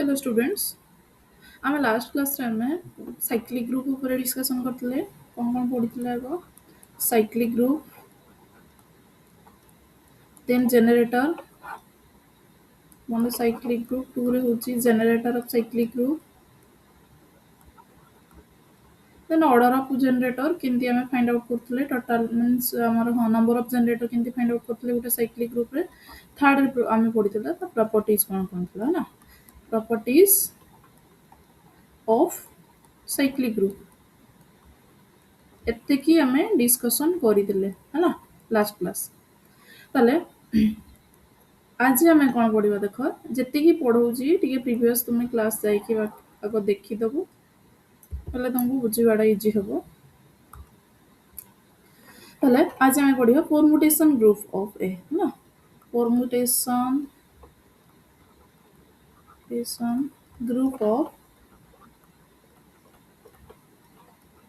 hello students आम last class में cyclic group ऊपर डिस्कशन करते कौन कौन पढ़ी आग cyclic group then generator one cyclic group टू रे होची generator of cyclic group then order of generator केमती आम फाइंड आउट करते टोटाल मीन्स आमर हाँ नंबर ऑफ जनरेटर केमती फाइंड आउट करते गोटे साइक्लिक ग्रुप रे थर्ड आम पढ़ी प्रॉपर्टीज कौन कौन थी ना प्रॉपर्टीज ऑफ साइक्लिक ग्रुप एतिकी आम डिस्कसन करदे है लास्ट क्लास ताले आज आम कौन पढ़ा देख जी पढ़ाऊँगी टी प्रिवियस तुम्हें क्लास जाइए आग देखीदेव पहले तुमको बुझाटा इजी हम ताले आज आम पढ़ा परमुटेशन ग्रुप ऑफ ए है परमुटेशन ग्रुप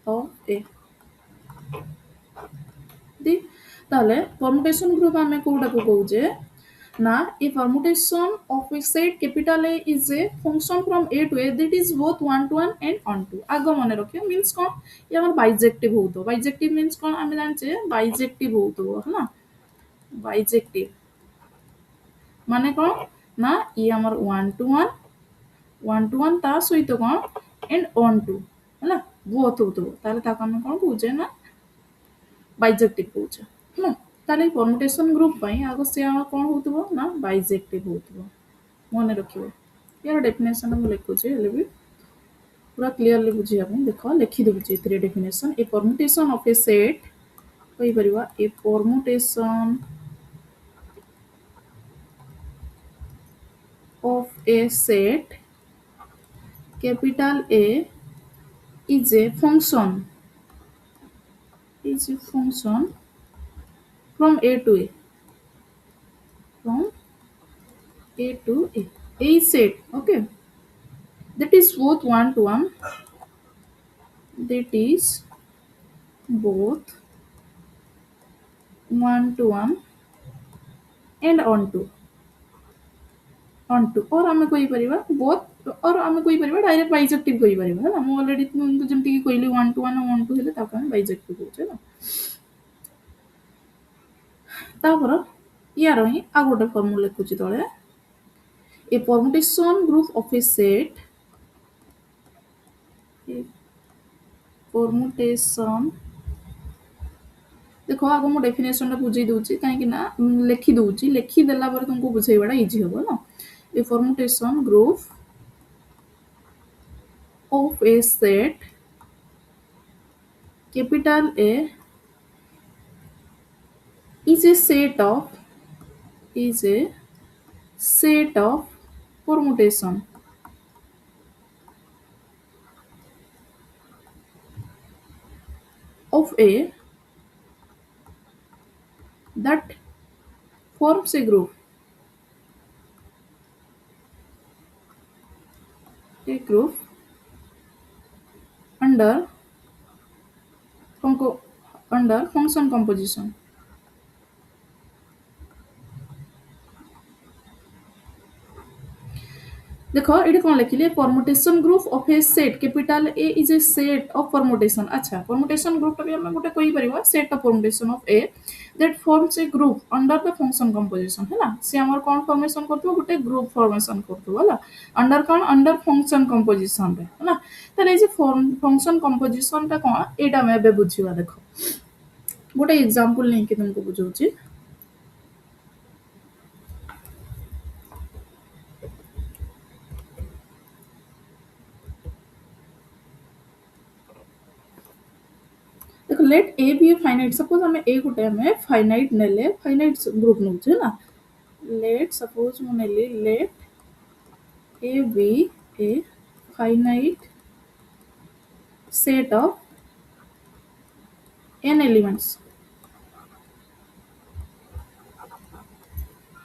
ऑफ ए दी ताले परमुटेशन ग्रुप आम कोटा को कहूजे ना a permutation of a set capital A is a function from A to A that is both one to one and on to आग मन रखिए means कौन ये आम बाइजेक्टिव हो बाइजेक्टिव मीन्स कौन आम जाने बाइजेक्टिव हो ना बाइजेक्टिव माने कौन ना ये आम वन टू वन ता सहित कौन एंड ऑन टू है बोथ हो कौन कहे ना बाइजेक्टिव कहे ताले परमुटेशन ग्रुप आग से कौन हो ना बाइजेक्टिव हो मन रखिए यार डेफिनेशन मुझे लिखुचे भी पूरा क्लीयरली बुझापी देख लिखिदेवी a definition a permutation of a set कही परिवा a permutation of a set capital A is a function from A to A a set okay that is both one to one that is both one to one and on to और आम कही परिवा both और आम कही परिवा direct bijective कही परिवा है ना already जमती कहली वन टू हेले ताको हम बाइजेक्टिव कहूचे ना तापर यार ही आ गोटे फॉर्मूला लिखुची तळे a permutation group of a set permutation देखो आग मु डेफिनेशन टा बुझे दूची कहीं ना लिखि दूची लिखि देला पर तुमको बुझेइबाटा इजी हो ना a permutation group of a set capital A is a set of permutation of A that forms a group under function composition देखो ये कौन लिखिले permutation group of a set capital A is a set of permutation अच्छा permutation group भी हम गोटे कहि परिबा set of permutation of A that forms a group under the function composition है ना से हमर कोन फॉर्मेशन करथो गोटे ग्रुप फॉर्मेशन करथो होला अंडर कोन अंडर फंक्शन कंपोजिशन रे है ना त ए जे फंक्शन कंपोजिशन ता कोन एटा हम एबे बुझिबा देखो गोटे एग्जांपल नै कि तुमको बुझौची देखो let A be a finite suppose हमें ए गोटे हमें फाइनाइट नेले फाइनाइट ग्रुप नउछे ना लेट सपोज मु नेली let A be a finite set of n elements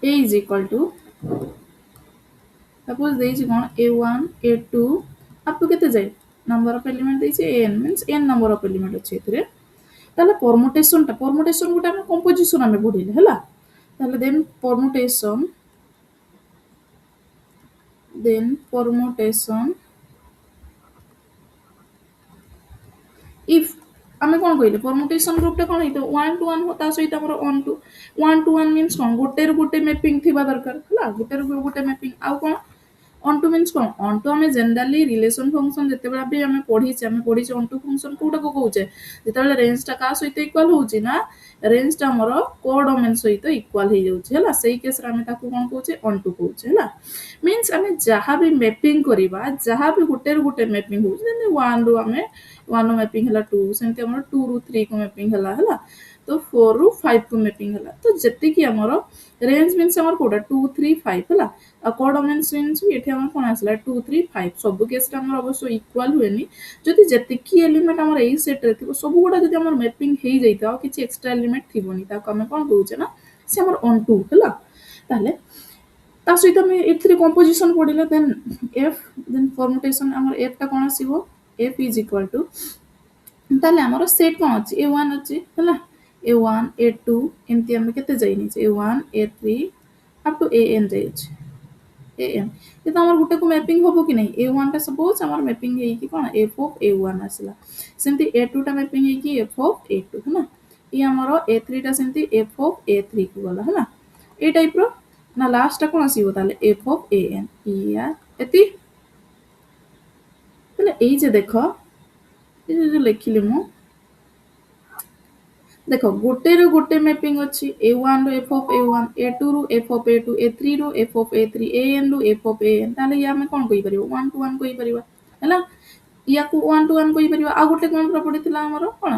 a is equal to suppose देइछि कोन a1 a2 अप टू केते जाय नंबर ऑफ एलिमेंट देइछि n means n number of element अछि एतरे ताले परमुटेशन गोटे हम कंपोजिशन हम पढिले हला ताले then permutation then permutation if ଆମେ କ'ଣ କହିଲେ permutation groupଟା କ'ଣ ହେଇଥିବ 1 to 1 ତା ସହିତ ଆମର 1 to 1 means କ'ଣ ଗୋଟେରୁ ଗୋଟେ ମ୍ୟାପିଂ ଥିବା ଦରକାର ହେଲା ଗୋଟେରୁ ଗୋଟେ ମ୍ୟାପିଂ ଆଉ କ'ଣ on to means କ'ଣ on to ଆମେ ଜେନେରାଲି ରିଲେସନ ଫଙ୍କସନ ଯେତେବେଳେ ବି ଆମେ ପଢିଛେ on to ଫଙ୍କସନ କୋଉଟାକୁ କହୁଛେ ଯେତେବେଳେ ରେଞ୍ଜଟା କାହା ସହିତ ଇକ୍ୱାଲ ହଉଛି ନା ରେଞ୍ଜଟା ଆମର କୋଡୋମେନ ସହିତ ଇକ୍ୱାଲ ହେଇଯାଉଛି ହେଲା ସେଇ କେସରେ ଆମେ ତାକୁ କ'ଣ କହୁଛେ on to କହୁଛେ ହେଲା ମିନ୍ସ ଆମେ ଯାହା ବି ମ୍ୟାପିଂ କରିବା ଯାହା ବି ଗୋଟେରୁ ଗୋଟେ ମ୍ୟାପିଂ ହଉଛି ଯେମିତି 1 ରୁ ଆମେ 1 ରୁ ମ୍ୟାପିଂ ହେଲା 2 ସେମିତି ଆମର 2 ରୁ 3 କୁ ମ୍ୟାପିଂ ହେଲା ହେଲା ତ 4 ରୁ 5 କୁ ମ୍ୟାପିଂ ହେଲା ତ ଯେତିକି ଆମର ରେଞ୍ଜ ମିନ୍ସ ଆମର କୋଉଟା 2 3 5 ହେଲା ଆଉ କୋଡୋମେନ ମିନ୍ସ ଏଠି ଆମର କ'ଣ ଆସିଲା 2 3 5 ସବୁ କେସରେ ଆମର ଅବଶ୍ୟ ଇକ୍ୱାଲ ହୁଏନି ଯଦି ଯେତିକି ଏଲିମେଣ୍ଟ ଆମର ଏଇ ସେଟରେ ଥିବ ସବୁଗୁଡା ଯଦି ଆମର ମ୍ୟାପିଂ ହେଇଯାଇଥିବ ଆଉ କିଛି ଏକ୍ସଟ୍ରା ଏଲିମେଣ୍ଟ ଥିବନି ତାକୁ ଆମେ କ'ଣ କହୁଛେ ନା ସେ ଆମର on to ହେଲା ତାହେଲେ ତା ସହିତ ଆମେ ଏଥିରେ କମ୍ପୋଜିସନ ପଢିଲେ ଦେନ୍ ଫର୍ମୁଟେସନ ଆମର f ଟା କ'ଣ ଆସିବ f is equal to ତାହେଲେ ଆମର ସେଟ୍ କ'ଣ ଅଛି a1 ଅଛି ହେଲା a1 a2 ଏମିତି ଆମେ କେତେ ଯାଇନି a1 a3 up to an ଯାଇଅଛି an କିନ୍ତୁ ଆମର ଗୋଟେକୁ ମ୍ୟାପିଂ ହବ କି ନାହିଁ a1 ଟା ସପୋଜ ଆମର ମ୍ୟାପିଂ ହେଇକି କ'ଣ f of a1 ଆସିଲା ସେମିତି a2 ଟା ମ୍ୟାପିଂ ହେଇକି f of a2 ହେଲା ଇଏ ଆମର a3 ଟା ସେମିତି f of a3 କୁ ଗଲା ହେଲା ଏ ଟାଇପର ନା ଲାଷ୍ଟ ଟା କ'ଣ ଆସିବ ତାହେଲେ f of an ଇୟା ଏତି ତାହେଲେ ଏଇ ଯେ ଦେଖ ଏ ଯୋଉ ଲେଖିଲି ମୁଁ ଦେଖ ଗୋଟେରୁ ଗୋଟେ ମ୍ୟାପିଂ ଅଛି a1 ରୁ f of a1 a2 ରୁ f of a2 a3 ରୁ f of a3 an ରୁ f of an ତାହେଲେ ଇଏ ଆମେ କ'ଣ କହିପାରିବା 1 to 1 କହିପାରିବା ହେଲା ୟାକୁ 1 to 1 କହିପାରିବା ଆଉ ଗୋଟେ କ'ଣ ପ୍ରପର୍ଟି ଥିଲା ଆମର କ'ଣ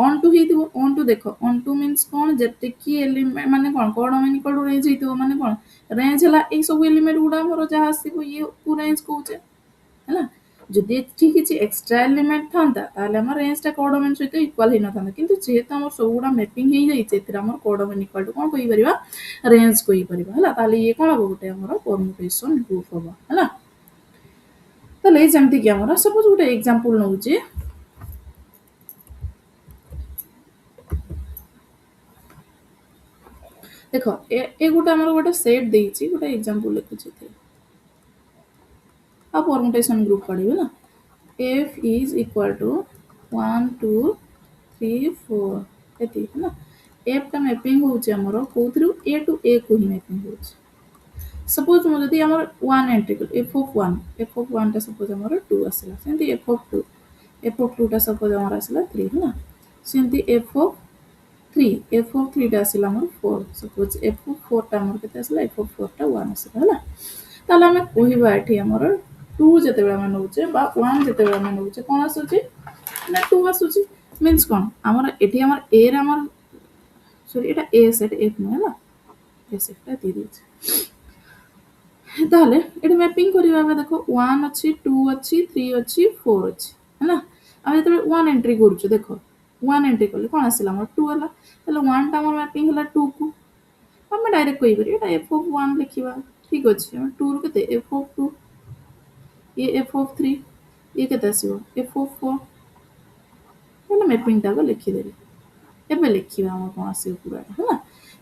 on to ହେଇଥିବ on to ଦେଖ on to means କ'ଣ ଯେତିକି ଏଲିମେଣ୍ଟ ମାନେ କ'ଣ କୋଡୋମେନ ଇକ୍ୱାଲ ଟୁ ରେଞ୍ଜ ହେଇଥିବ ମାନେ କ'ଣ ରେଞ୍ଜ ହେଲା ଏଇ ସବୁ ଏଲିମେଣ୍ଟ ଗୁଡା ଆମର ଯାହା ଆସିବ ଇଏ କୁ ରେଞ୍ଜ କହୁଛେ ହେଲା ଯଦି ଏଠି କିଛି ଏକ୍ସଟ୍ରା ଏଲିମେଣ୍ଟ ଥାନ୍ତା ତାହେଲେ ଆମର ରେଞ୍ଜଟା କୋଡୋମେନ ସହିତ ଇକ୍ୱାଲ ହେଇନଥାନ୍ତା କିନ୍ତୁ ଯେହେତୁ ଆମର ସବୁଗୁଡା ମ୍ୟାପିଂ ହେଇଯାଇଛି ଏଥିରେ ଆମର କୋଡୋମେନ ଇକ୍ୱାଲ ଟୁ କ'ଣ କହିପାରିବା ରେଞ୍ଜ କହିପାରିବା ହେଲା ତାହେଲେ ଇଏ କ'ଣ ହବ ଗୋଟେ ଆମର ପରମୁଟେସନ ଗ୍ରୁପ ହବ ହେଲା ତାହେଲେ ଯେମିତି କି ଆମର ସପୋଜ ଗୋଟେ ଏକ୍ସାମ୍ପଲ ନଉଛି ଦେଖ ଏ ଗୋଟେ ଆମର ଗୋଟେ ସେଟ୍ ଦେଇଛି ଗୋଟେ ଏକ୍ସାମ୍ପଲ ଲେଖୁଛି ଏଥିରେ ଆଉ ପରମୁଟେସନ ଗ୍ରୁପ କାଢିବେ ନା f is equal to 1 2 3 4 ଏତିକି ହେଲା f ଟା ମ୍ୟାପିଂ ହଉଛି ଆମର କୋଉଥିରୁ a to a କୁ ହିଁ ମ୍ୟାପିଂ ହଉଛି ସପୋଜ ମୁଁ ଯଦି ଆମର 1 ଏଣ୍ଟ୍ରି କଲି f of 1 ଟା ସପୋଜ ଆମର 2 ଆସିଲା ସେମିତି f of 2 ଟା ସପୋଜ ଆମର ଆସିଲା 3 ହେଲା ସେମିତି f of 3 ଟା ଆସିଲା ଆମର 4 ସପୋଜ f of 4 ଟା ଆମର କେତେ ଆସିଲା f of 4 ଟା 1 ଆସିଲା ହେଲା ତାହେଲେ ଆମେ କହିବା ଏଠି ଆମର 2 ଯେତେବେଳେ ଆମେ ନଉଛେ ବା 1 ଯେତେବେଳେ ଆମେ ନଉଛେ କ'ଣ ଆସୁଛି ନା 2 ଆସୁଛି ମିନ୍ସ କ'ଣ ଆମର ଏଠି ଆମର a ରେ ଆମର ସରି ଏଟା a ସେଟ୍ f ନୁହେଁ ହେଲା a ସେଟ୍ଟା ଦେଇଦେଇଛି ତାହେଲେ ଏଠି ମ୍ୟାପିଂ କରିବା ଆମେ ଦେଖ 1 ଅଛି 2 ଅଛି 3 ଅଛି 4 ଅଛି ହେଲା ଆମେ ଯେତେବେଳେ 1 ଏଣ୍ଟ୍ରି କରୁଛୁ ଦେଖ 1 ଏଣ୍ଟ୍ରି କଲେ କ'ଣ ଆସିଲା ଆମର 2 ହେଲା ତାହେଲେ 1 ଟା ଆମର ମ୍ୟାପିଂ ହେଲା 2 କୁ ଆମେ ଡାଇରେକ୍ଟ କହିପାରିବା ଏଟା f of 1 ଲେଖିବା ଠିକ ଅଛି ଆମେ 2 ରୁ କେତେ f of 2 ये f of 3 ये केते आसीबो f of 4 એટલે મેપિંગ ટાકો ଲେଖି ଦେଲି ଏବେ ଲେଖିବା ଆମର କ'ଣ ଆସିବ ପୁରା ହେଲା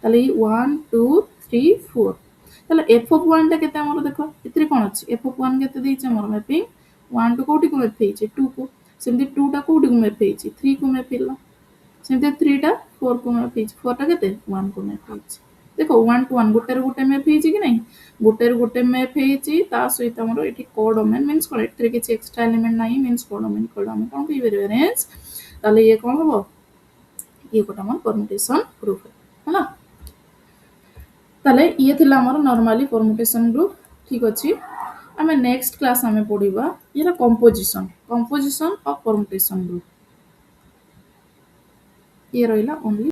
ତାହେଲେ ଏଇ 1 2 3 4 ତାହେଲେ f of 1 ଟା କେତେ ଆମର ଦେଖ ଏଥିରେ କ'ଣ ଅଛି f of 1 କେତେ ଦେଇଛି ଆମର ମ୍ୟାପିଂ 1 ଟୁ କୋଉଠିକୁ ମ୍ୟାପ୍ ହେଇଛି 2 କୁ ସେମିତି 2 ଟା କୋଉଠିକୁ ମ୍ୟାପ୍ ହେଇଛି 3 କୁ ମ୍ୟାପ୍ ହେଲା ସେମିତି 3 ଟା 4 କୁ ମ୍ୟାପ୍ ହେଇଛି 4 ଟା କେତେ 1 କୁ ମ୍ୟାପ୍ ହେଇଛି ଦେଖ 1 to 1 ଗୋଟେରୁ ଗୋଟେ ମ୍ୟାପ୍ ହେଇଛି କି ନାହିଁ ଗୋଟେରୁ ଗୋଟେ ମ୍ୟାପ୍ ହେଇଛି ତା ସହିତ ଆମର ଏଠି କୋଡୋମେନ ମିନ୍ସ କ'ଣ ଏଥିରେ କିଛି ଏକ୍ସଟ୍ରା ଏଲିମେଣ୍ଟ ନାହିଁ ମିନ୍ସ କୋଡୋମେନ ଆମେ କ'ଣ କହିପାରିବା ରେଞ୍ଜ ତାହେଲେ ଇଏ କ'ଣ ହବ ଇଏ ଗୋଟେ ଆମର ପରମୁଟେସନ ଗ୍ରୁପ ହେଲା ତାହେଲେ ଇଏ ଥିଲା ଆମର ନର୍ମାଲି ପରମୁଟେସନ ଗ୍ରୁପ ଠିକ ଅଛି ଆମେ ନେକ୍ସଟ କ୍ଲାସ ଆମେ ପଢିବା ଇଏର କମ୍ପୋଜିସନ ଅଫ ପରମୁଟେସନ ଗ୍ରୁପ ଇଏ ରହିଲା ଓନ୍ଲି